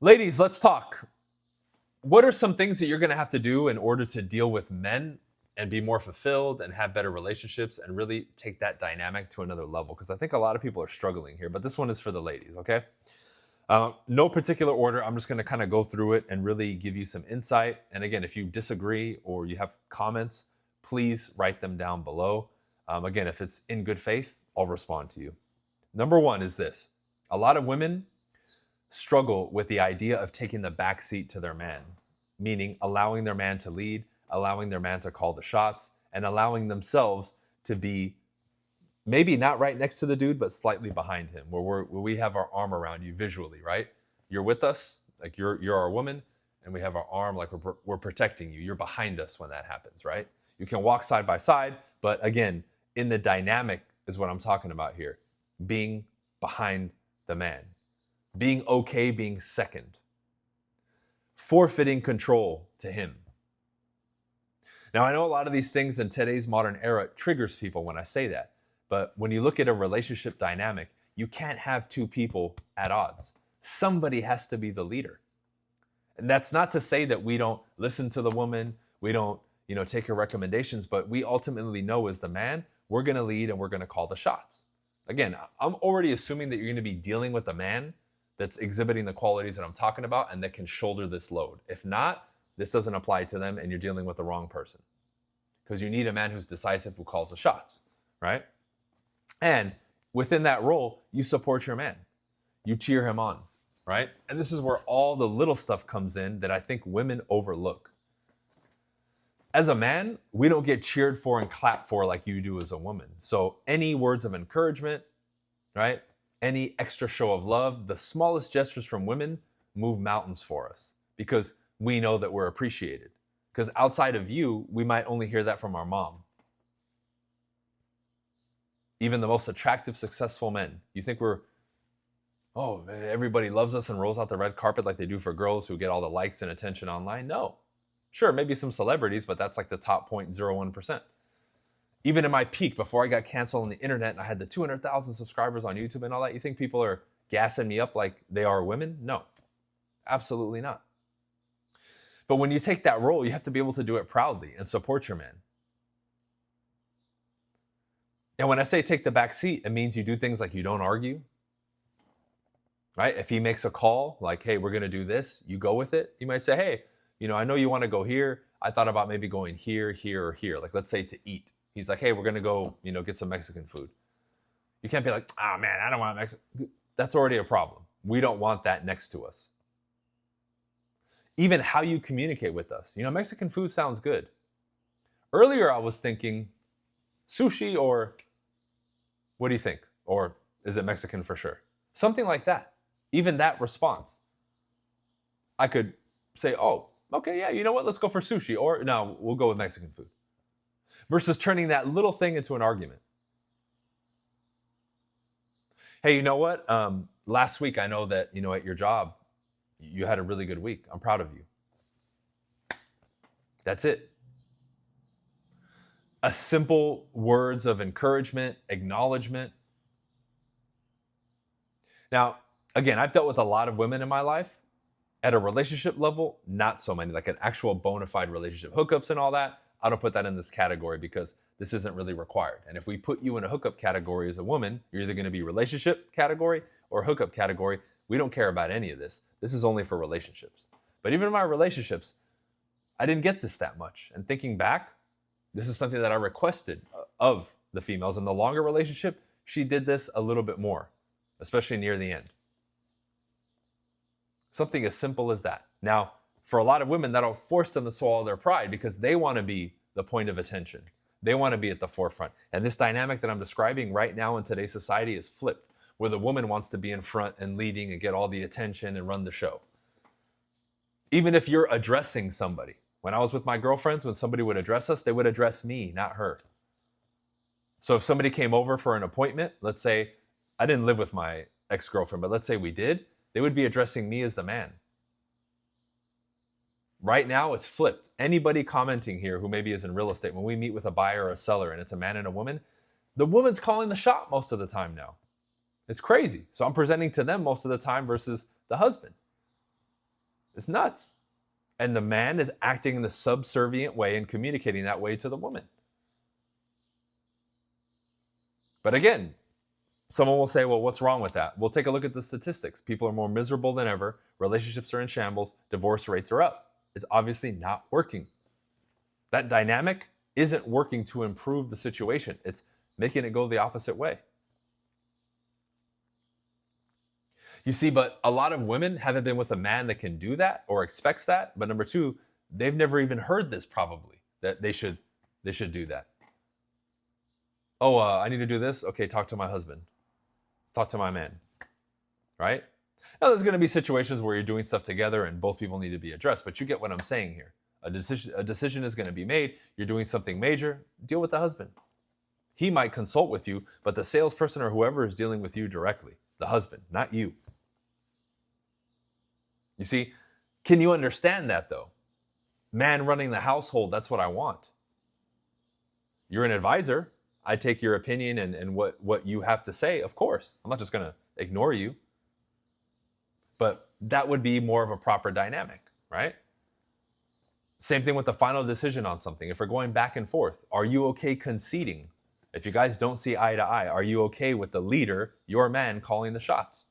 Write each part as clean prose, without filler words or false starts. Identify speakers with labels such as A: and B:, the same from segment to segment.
A: Ladies, let's talk. What are some things that you're going to have to do in order to deal with men and be more fulfilled and have better relationships and really take that dynamic to another level? Because I think a lot of people are struggling here, but this one is for the ladies, okay? No particular order. I'm just going to kind of go through it and really give you some insight. And again, if you disagree or you have comments, please write them down below. Again, if it's in good faith, I'll respond to you. Number one is this: a lot of women struggle with the idea of taking the back seat to their man, meaning allowing their man to lead, allowing their man to call the shots, and allowing themselves to be maybe not right next to the dude, but slightly behind him, where we have our arm around you visually, right? You're with us, like you're our woman, and we have our arm like we're protecting you. You're behind us when that happens, right? You can walk side by side, but again, in the dynamic is what I'm talking about here. Being behind the man, being okay being second, forfeiting control to him. Now, I know a lot of these things in today's modern era triggers people when I say that, but when you look at a relationship dynamic, you can't have two people at odds. Somebody has to be the leader. And that's not to say that we don't listen to the woman, we don't, take her recommendations, but we ultimately know as the man, we're going to lead and we're going to call the shots. Again, I'm already assuming that you're going to be dealing with a man that's exhibiting the qualities that I'm talking about and that can shoulder this load. If not, this doesn't apply to them and you're dealing with the wrong person. Because you need a man who's decisive, who calls the shots, right? And within that role, you support your man. You cheer him on, right? And this is where all the little stuff comes in that I think women overlook. As a man, we don't get cheered for and clapped for like you do as a woman. So any words of encouragement, right? Any extra show of love, the smallest gestures from women move mountains for us because we know that we're appreciated. Because outside of you, we might only hear that from our mom. Even the most attractive, successful men. You think everybody loves us and rolls out the red carpet like they do for girls who get all the likes and attention online? No. Sure, maybe some celebrities, but that's like the top 0.01%. Even in my peak, before I got canceled on the internet and I had the 200,000 subscribers on YouTube and all that, you think people are gassing me up like they are women? No, absolutely not. But when you take that role, you have to be able to do it proudly and support your man. And when I say take the back seat, it means you do things like you don't argue, right? If he makes a call like, hey, we're going to do this, you go with it. You might say, hey, I know you want to go here. I thought about maybe going here, here, or here. Like, let's say to eat. He's like, hey, we're going to go, get some Mexican food. You can't be like, oh man, I don't want Mexican. That's already a problem. We don't want that next to us. Even how you communicate with us. Mexican food sounds good. Earlier, I was thinking sushi, or what do you think? Or is it Mexican for sure? Something like that. Even that response. I could say, oh, okay, yeah, you know what? Let's go for sushi. Or no, we'll go with Mexican food. Versus turning that little thing into an argument. Hey, you know what? Last week, I know that, at your job, you had a really good week. I'm proud of you. That's it. A simple words of encouragement, acknowledgement. Now, again, I've dealt with a lot of women in my life. At a relationship level, not so many, like an actual bona fide relationship, hookups and all that. I don't put that in this category because this isn't really required. And if we put you in a hookup category as a woman, you're either going to be relationship category or hookup category. We don't care about any of this. This is only for relationships. But even in my relationships, I didn't get this that much. And thinking back, this is something that I requested of the females. In the longer relationship, she did this a little bit more, especially near the end. Something as simple as that. Now, for a lot of women, that'll force them to swallow their pride because they want to be the point of attention. They want to be at the forefront. And this dynamic that I'm describing right now in today's society is flipped, where the woman wants to be in front and leading and get all the attention and run the show. Even if you're addressing somebody. When I was with my girlfriends, when somebody would address us, they would address me, not her. So if somebody came over for an appointment, let's say, I didn't live with my ex-girlfriend, but let's say we did, they would be addressing me as the man. Right now, it's flipped. Anybody commenting here who maybe is in real estate, when we meet with a buyer or a seller and it's a man and a woman, the woman's calling the shot most of the time now. It's crazy. So I'm presenting to them most of the time versus the husband. It's nuts. And the man is acting in the subservient way and communicating that way to the woman. But again, someone will say, well, what's wrong with that? We'll take a look at the statistics. People are more miserable than ever. Relationships are in shambles. Divorce rates are up. It's obviously not working. That dynamic isn't working to improve the situation. It's making it go the opposite way. You see, but a lot of women haven't been with a man that can do that or expects that. But number two, they've never even heard this probably, that they should do that. Oh, I need to do this. Okay, talk to my husband. Talk to my man. Right? Now, there's going to be situations where you're doing stuff together and both people need to be addressed. But you get what I'm saying here. A decision is going to be made. You're doing something major. Deal with the husband. He might consult with you, but the salesperson or whoever is dealing with you directly, the husband, not you. You see, can you understand that though? Man running the household, that's what I want. You're an advisor. I take your opinion and what you have to say, of course. I'm not just going to ignore you. But that would be more of a proper dynamic, right? Same thing with the final decision on something. If we're going back and forth, are you okay conceding? If you guys don't see eye to eye, are you okay with the leader, your man, calling the shots?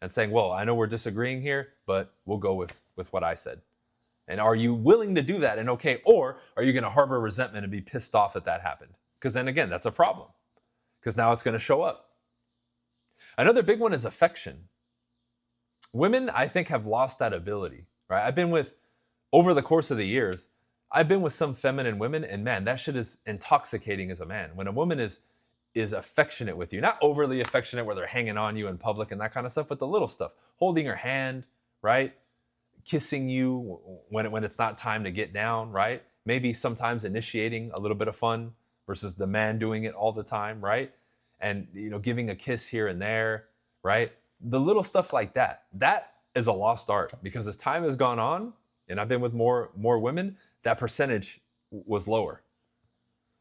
A: And saying, well, I know we're disagreeing here, but we'll go with what I said. And are you willing to do that and okay? Or are you going to harbor resentment and be pissed off that happened? Because then again, that's a problem. Because now it's going to show up. Another big one is affection. Women, I think, have lost that ability, right? I've been with, over the course of the years, I've been with some feminine women, and man, that shit is intoxicating as a man. When a woman is affectionate with you, not overly affectionate where they're hanging on you in public and that kind of stuff, but the little stuff, holding your hand, right? Kissing you when it's not time to get down, right? Maybe sometimes initiating a little bit of fun versus the man doing it all the time, right? And, giving a kiss here and there, right? The little stuff like that is a lost art, because as time has gone on, and I've been with more women, that percentage was lower.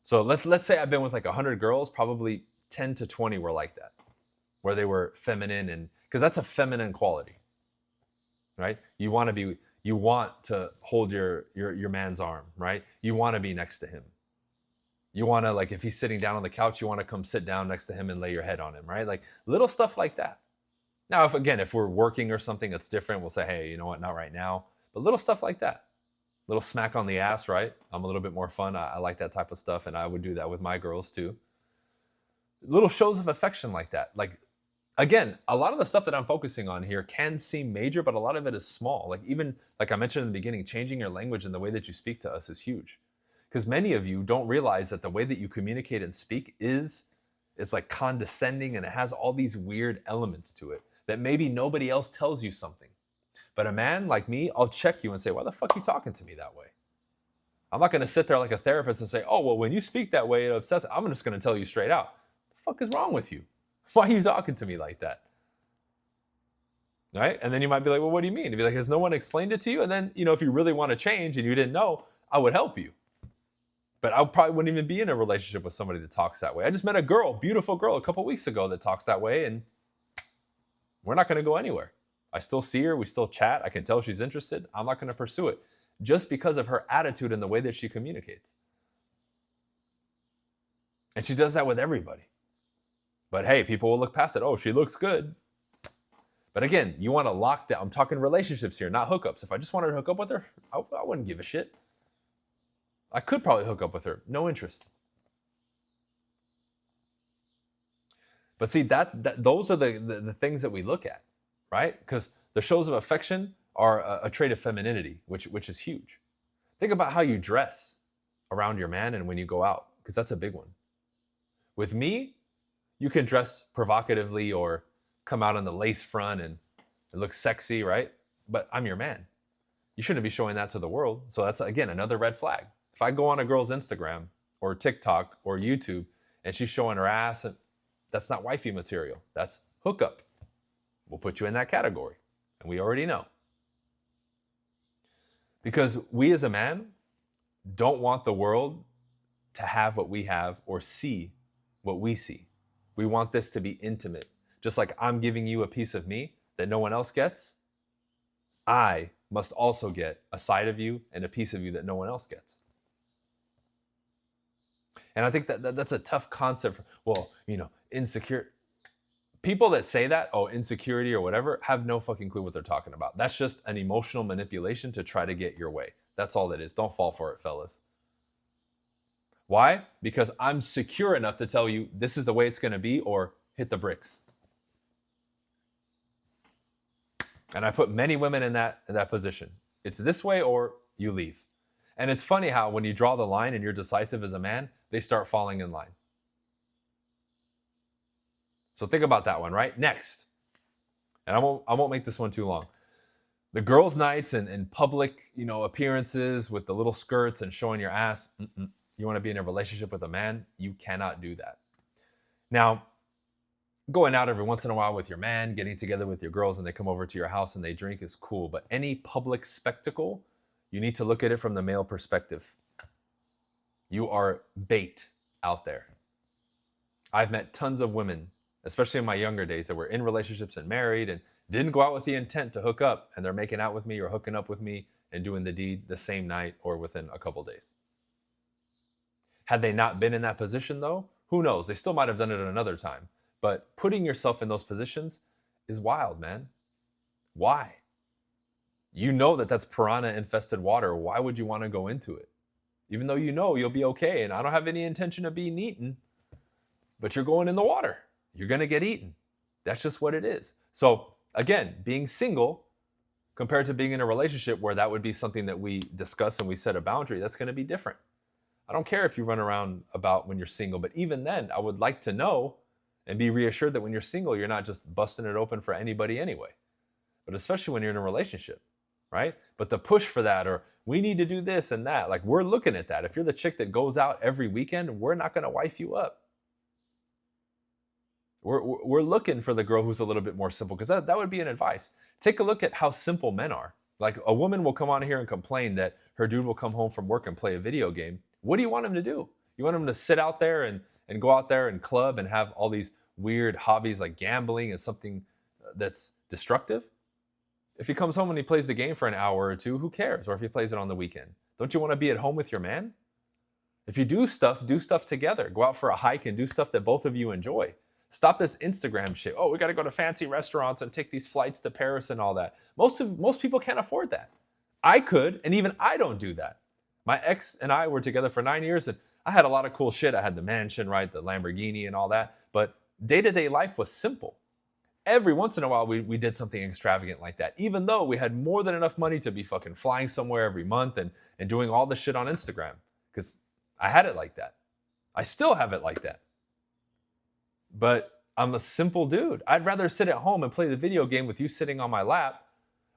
A: So let's say I've been with like 100 girls, probably 10 to 20 were like that, where they were feminine, and because that's a feminine quality, right? You want to hold your man's arm, right? You want to be next to him. You want to, like, if he's sitting down on the couch, you want to come sit down next to him and lay your head on him, right? Like little stuff like that. Now, if we're working or something that's different, we'll say, hey, you know what, not right now. But little stuff like that. Little smack on the ass, right? I'm a little bit more fun. I like that type of stuff, and I would do that with my girls too. Little shows of affection like that. Like, again, a lot of the stuff that I'm focusing on here can seem major, but a lot of it is small. Like, even, like I mentioned in the beginning, changing your language and the way that you speak to us is huge. Because many of you don't realize that the way that you communicate and speak it's like condescending, and it has all these weird elements to it that maybe nobody else tells you something. But a man like me, I'll check you and say, why the fuck are you talking to me that way? I'm not going to sit there like a therapist and say, oh, well, when you speak that way, it upsets. I'm just going to tell you straight out, what the fuck is wrong with you? Why are you talking to me like that? Right? And then you might be like, well, what do you mean? You'd be like, has no one explained it to you? And then, if you really want to change and you didn't know, I would help you. But I probably wouldn't even be in a relationship with somebody that talks that way. I just met a girl, beautiful girl, a couple weeks ago that talks that way, and we're not going to go anywhere. I still see her. We still chat. I can tell she's interested. I'm not going to pursue it just because of her attitude and the way that she communicates. And she does that with everybody. But hey, people will look past it. Oh, she looks good. But again, you want to lock down. I'm talking relationships here, not hookups. If I just wanted to hook up with her, I wouldn't give a shit. I could probably hook up with her. No interest. But see, those are the things that we look at, right? Because the shows of affection are a trait of femininity, which is huge. Think about how you dress around your man and when you go out, because that's a big one. With me, you can dress provocatively or come out on the lace front and it looks sexy, right? But I'm your man. You shouldn't be showing that to the world. So that's, again, another red flag. If I go on a girl's Instagram or TikTok or YouTube and she's showing her ass, that's not wifey material. That's hookup. We'll put you in that category. And we already know. Because we as a man don't want the world to have what we have or see what we see. We want this to be intimate. Just like I'm giving you a piece of me that no one else gets, I must also get a side of you and a piece of you that no one else gets. And I think that's a tough concept. Well, insecure people that say that, oh, insecurity or whatever, have no fucking clue what they're talking about. That's just an emotional manipulation to try to get your way. That's all that is. Don't fall for it, fellas. Why? Because I'm secure enough to tell you this is the way it's going to be, or hit the bricks. And I put many women in that position. It's this way or you leave. And it's funny how when you draw the line and you're decisive as a man, they start falling in line. So think about that one, right? Next. And I won't make this one too long. The girls' nights and public, appearances with the little skirts and showing your ass. You want to be in a relationship with a man? You cannot do that. Now, going out every once in a while with your man, getting together with your girls and they come over to your house and they drink is cool. But any public spectacle, you need to look at it from the male perspective. You are bait out there. I've met tons of women, especially in my younger days, that were in relationships and married and didn't go out with the intent to hook up, and they're making out with me or hooking up with me and doing the deed the same night or within a couple days. Had they not been in that position though, who knows? They still might have done it at another time. But putting yourself in those positions is wild, man. Why? You know that's piranha-infested water. Why would you want to go into it? Even though you'll be okay, and I don't have any intention of being eaten, but you're going in the water. You're going to get eaten. That's just what it is. So again, being single compared to being in a relationship where that would be something that we discuss and we set a boundary, that's going to be different. I don't care if you run around about when you're single, but even then, I would like to know and be reassured that when you're single, you're not just busting it open for anybody anyway. But especially when you're in a relationship, right? But the push for that, or we need to do this and that, like we're looking at that. If you're the chick that goes out every weekend, we're not going to wife you up. We're looking for the girl who's a little bit more simple, because that would be an advice. Take a look at how simple men are. Like a woman will come on here and complain that her dude will come home from work and play a video game. What do you want him to do? You want him to sit out there and go out there and club and have all these weird hobbies like gambling and something that's destructive? If he comes home and he plays the game for an hour or two, who cares? Or if he plays it on the weekend. Don't you want to be at home with your man? If you do stuff together. Go out for a hike and do stuff that both of you enjoy. Stop this Instagram shit. Oh, we got to go to fancy restaurants and take these flights to Paris and all that. Most people can't afford that. I could, and even I don't do that. My ex and I were together for 9 years, and I had a lot of cool shit. I had the mansion, right, the Lamborghini and all that. But day-to-day life was simple. Every once in a while, we did something extravagant like that, even though we had more than enough money to be fucking flying somewhere every month and doing all the shit on Instagram. Because I had it like that. I still have it like that. But I'm a simple dude. I'd rather sit at home and play the video game with you sitting on my lap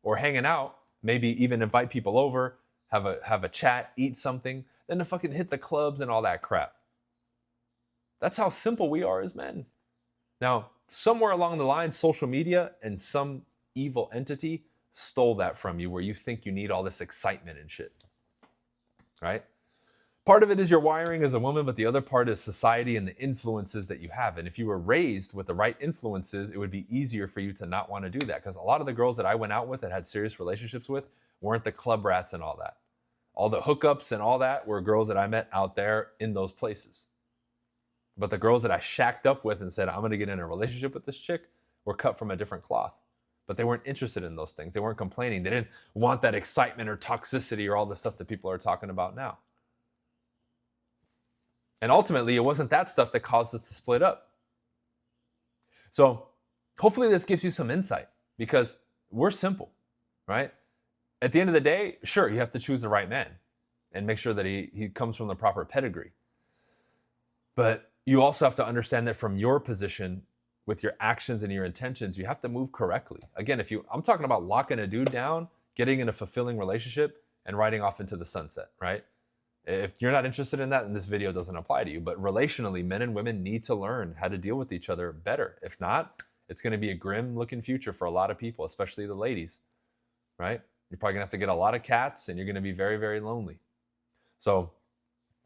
A: or hanging out, maybe even invite people over, have a chat, eat something, than to fucking hit the clubs and all that crap. That's how simple we are as men. Now, somewhere along the line, social media and some evil entity stole that from you, where you think you need all this excitement and shit. Right? Part of it is your wiring as a woman, but the other part is society and the influences that you have. And if you were raised with the right influences, it would be easier for you to not want to do that. Because a lot of the girls that I went out with and had serious relationships with weren't the club rats and all that. All the hookups and all that were girls that I met out there in those places. But the girls that I shacked up with and said, I'm going to get in a relationship with this chick, were cut from a different cloth. But they weren't interested in those things. They weren't complaining. They didn't want that excitement or toxicity or all the stuff that people are talking about now. And ultimately, it wasn't that stuff that caused us to split up. So hopefully this gives you some insight, because we're simple, right? At the end of the day, sure, you have to choose the right man and make sure that he comes from the proper pedigree. But you also have to understand that from your position, with your actions and your intentions, you have to move correctly. Again, I'm talking about locking a dude down, getting in a fulfilling relationship, and riding off into the sunset, right? If you're not interested in that, then this video doesn't apply to you. But relationally, men and women need to learn how to deal with each other better. If not, it's going to be a grim looking future for a lot of people, especially the ladies, right? You're probably going to have to get a lot of cats, and you're going to be very, very lonely. So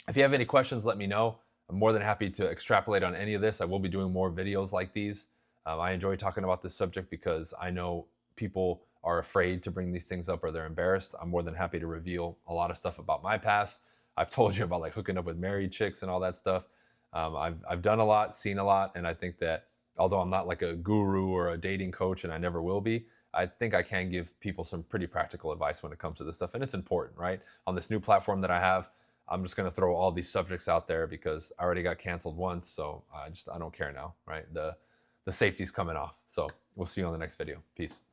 A: if you have any questions, let me know. I'm more than happy to extrapolate on any of this. I will be doing more videos like these. I enjoy talking about this subject because I know people are afraid to bring these things up or they're embarrassed, I'm more than happy to reveal a lot of stuff about my past. I've told you about like hooking up with married chicks and all that stuff. I've done a lot, seen a lot, and I think that although I'm not like a guru or a dating coach, and I never will be, I think I can give people some pretty practical advice when it comes to this stuff, and it's important, right? On this new platform that I have, I'm just going to throw all these subjects out there because I already got canceled once, so I don't care now, right? The safety's coming off. So we'll see you on the next video. Peace.